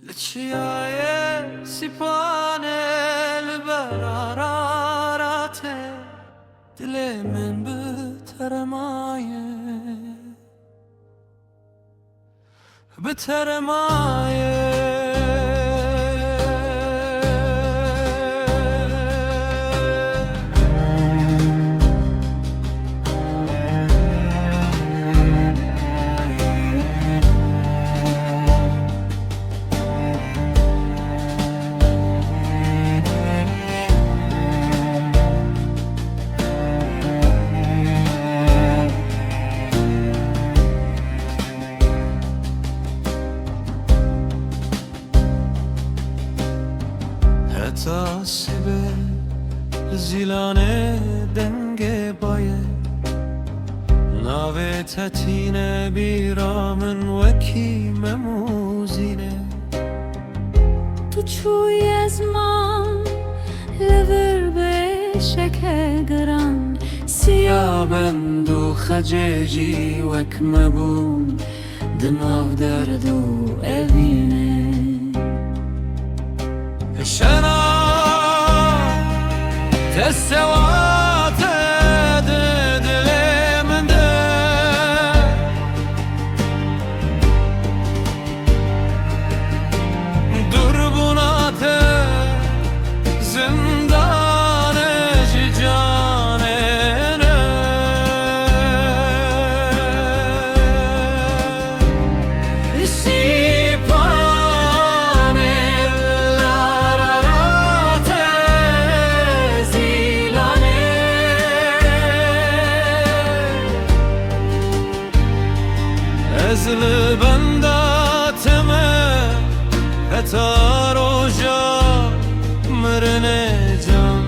لچیای سیپانه لبراراته دل من بترمایه تاسبه زیلانه دنگ بایه ناوه تتینه بیرامن وکی مموزینه تو چوی از من لور به شکل گران سیابند و خجیجی وک مبون دناو درد و اوینه شنا تسوات دل من ده دربونات زندان جانه از لبنداتم حتی روژا مرنه جان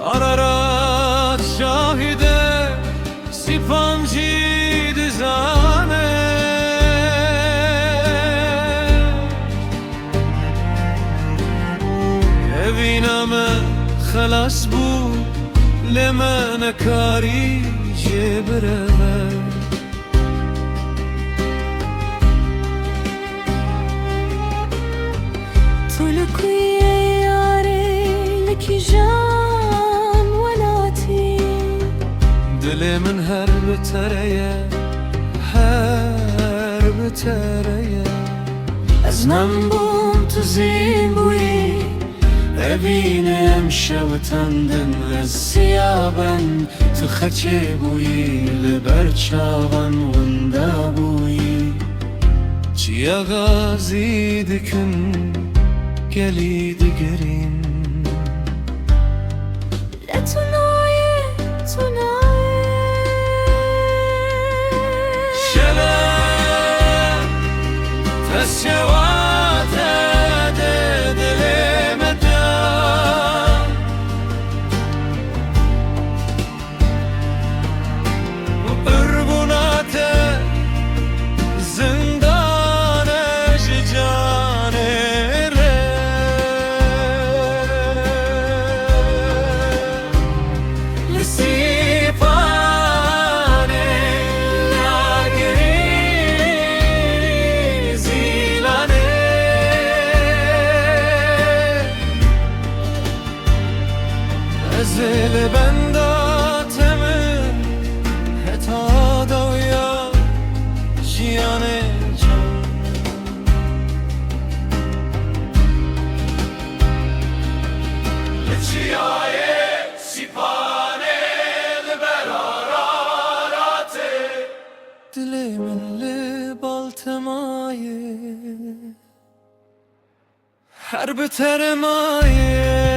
آرارات شاهده سیپانجی دزانه ببینم خلاص بود لمن کاری جبره تو لکوی یاره لکی جان ولاتی دل من هر بتره از من بوم تو زین بوی ببینم شوتندن لسیابن تو خچه بوی لبرچاون وندا بوی چی غازی دکن گلی دگرین لتنایه شلم تسیوات دل مدام قربونات زندان جانه زل بنداتم حتا دویا جیانه جان لچیای سیپانه لبراراته دل من لبالتمایه هر بتر مایه